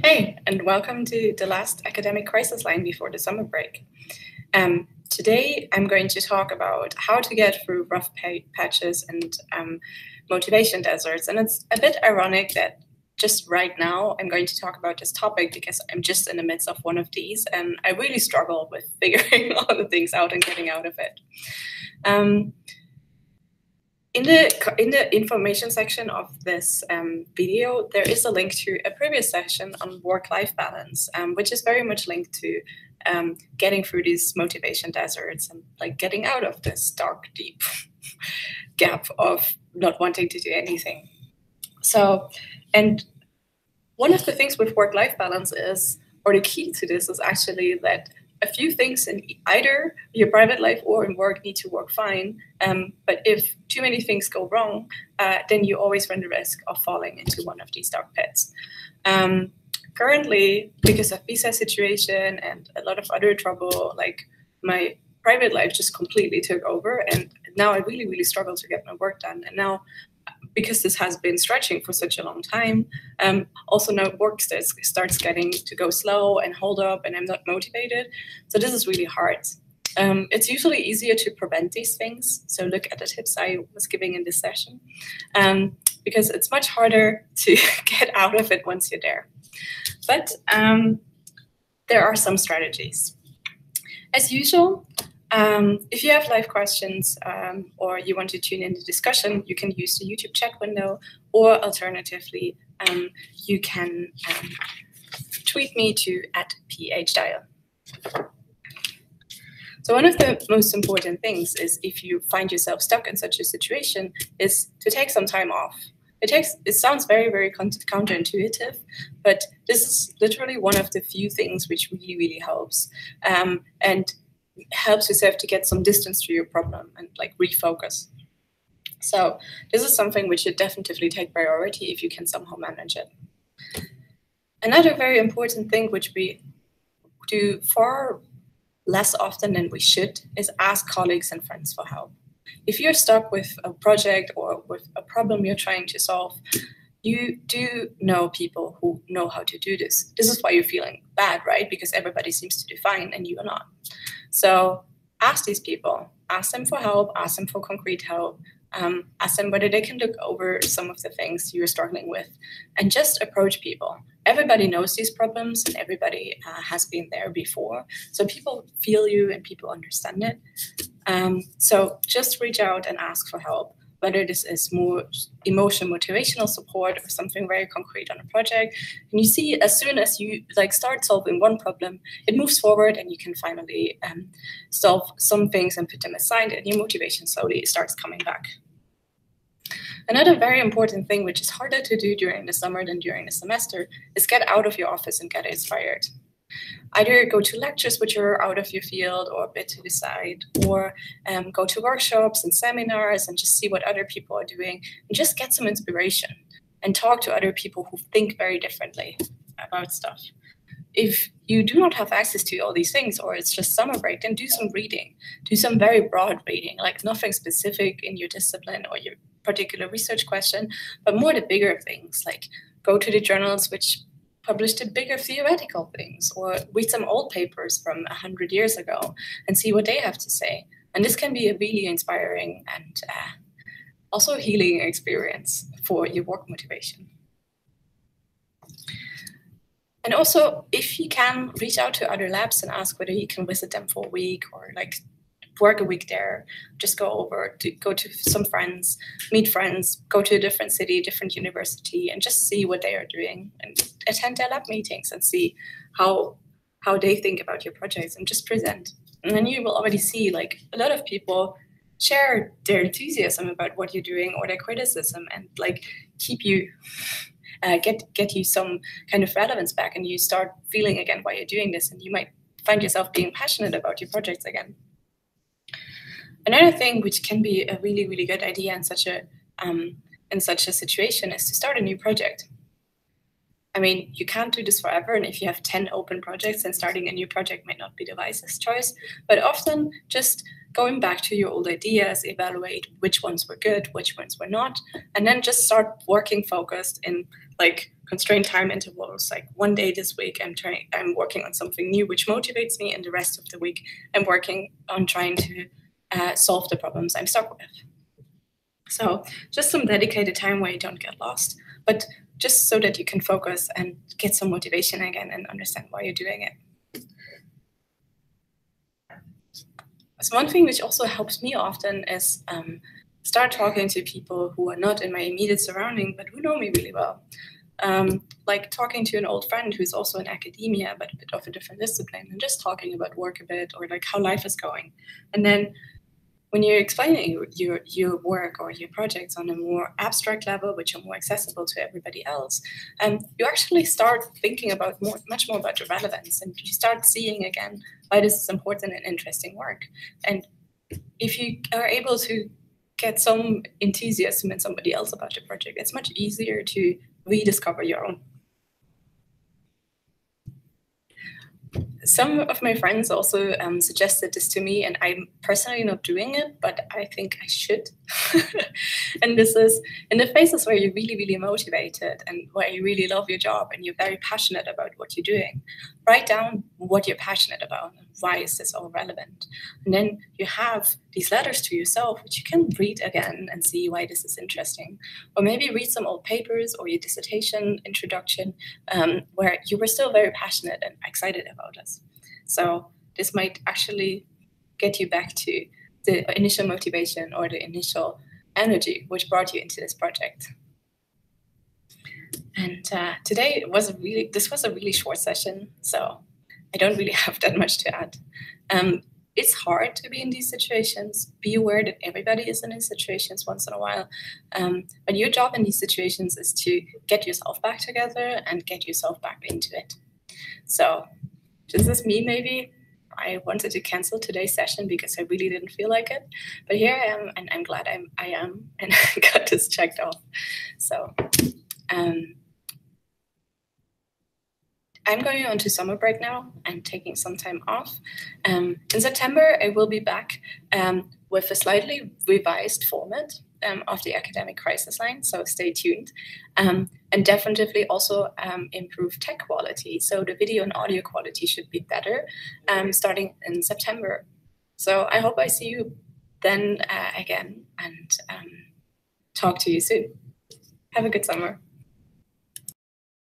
Hey, and welcome to the last academic crisis line before the summer break. Today, I'm going to talk about how to get through rough patches and motivation deserts. And it's a bit ironic that just right now I'm going to talk about this topic because I'm just in the midst of one of these, and I really struggle with figuring all the things out and getting out of it. In the information section of this video, there is a link to a previous session on work-life balance, which is very much linked to getting through these motivation deserts and like getting out of this dark, deep gap of not wanting to do anything. So, and one of the things with work-life balance is, or the key to this is actually that a few things in either your private life or in work need to work fine. But if too many things go wrong, then you always run the risk of falling into one of these dark pits. Currently, because of visa situation and a lot of other trouble, like my private life just completely took over. And now I really, really struggle to get my work done. And now, because this has been stretching for such a long time, also now work starts getting to go slow and hold up, and I'm not motivated. So this is really hard. It's usually easier to prevent these things. So look at the tips I was giving in this session, because it's much harder to get out of it once you're there. But there are some strategies. As usual, if you have live questions or you want to tune in the discussion, you can use the YouTube chat window, or alternatively, you can tweet me to @phdial. So one of the most important things is, if you find yourself stuck in such a situation, is to take some time off. It sounds very, very counterintuitive, but this is literally one of the few things which really, really helps. And helps yourself to get some distance to your problem and like refocus. So this is something which should definitely take priority if you can somehow manage it. Another very important thing which we do far less often than we should is ask colleagues and friends for help. If you're stuck with a project or with a problem you're trying to solve, you do know people who know how to do this. This is why you're feeling bad, right? Because everybody seems to do fine and you are not. So ask these people, ask them for help, ask them for concrete help, ask them whether they can look over some of the things you're struggling with, and just approach people. Everybody knows these problems and everybody has been there before. So people feel you and people understand it. So just reach out and ask for help, whether this is more emotional, motivational support or something very concrete on a project. And you see, as soon as you like start solving one problem, it moves forward and you can finally solve some things and put them aside, and your motivation slowly starts coming back. Another very important thing, which is harder to do during the summer than during the semester, is get out of your office and get inspired. Either go to lectures which are out of your field or a bit to the side, or go to workshops and seminars and just see what other people are doing and just get some inspiration and talk to other people who think very differently about stuff. If you do not have access to all these things, or it's just summer break, then do some reading. Do some very broad reading, like nothing specific in your discipline or your particular research question, but more the bigger things, like go to the journals which publish the bigger theoretical things, or read some old papers from 100 years ago and see what they have to say. And this can be a really inspiring and also healing experience for your work motivation. And also, if you can, reach out to other labs and ask whether you can visit them for a week or like work a week there. Just go to some friends, meet friends, go to a different city, different university, and just see what they are doing and attend their lab meetings and see how they think about your projects and just present. And then you will already see like a lot of people share their enthusiasm about what you're doing or their criticism, and like keep you get you some kind of relevance back, and you start feeling again why you're doing this, and you might find yourself being passionate about your projects again. Another thing which can be a really, really good idea in such a situation is to start a new project. I mean, you can't do this forever, and if you have 10 open projects, then starting a new project might not be the wisest choice. But often just going back to your old ideas, evaluate which ones were good, which ones were not, and then just start working focused in like constrained time intervals. Like one day this week, I'm working on something new which motivates me, and the rest of the week I'm working on trying to solve the problems I'm stuck with. So just some dedicated time where you don't get lost, but just so that you can focus and get some motivation again and understand why you're doing it. So one thing which also helps me often is start talking to people who are not in my immediate surrounding, but who know me really well. Like talking to an old friend who's also in academia, but a bit of a different discipline, and just talking about work a bit, or like how life is going. And then when you're explaining your work or your projects on a more abstract level, which are more accessible to everybody else, you actually start thinking about much more about the relevance, and you start seeing again why this is important and interesting work. And if you are able to get some enthusiasm in somebody else about the project, it's much easier to rediscover your own. Some of my friends also suggested this to me, and I'm personally not doing it, but I think I should. And this is in the phases where you're really, really motivated and where you really love your job and you're very passionate about what you're doing. Write down what you're passionate about and why is this all relevant. And then you have these letters to yourself, which you can read again and see why this is interesting. Or maybe read some old papers or your dissertation introduction where you were still very passionate and excited about this. So this might actually get you back to the initial motivation or the initial energy which brought you into this project. And today this was a really short session, so I don't really have that much to add. It's hard to be in these situations. Be aware that everybody is in these situations once in a while. But your job in these situations is to get yourself back together and get yourself back into it. So this is me maybe. I wanted to cancel today's session because I really didn't feel like it. But here I am, and I'm glad I am, and I got this checked off. So I'm going on to summer break now. I'm taking some time off. In September, I will be back with a slightly revised format of the academic crisis line, so stay tuned. And definitely also improve tech quality. So the video and audio quality should be better starting in September. So I hope I see you then again and talk to you soon. Have a good summer.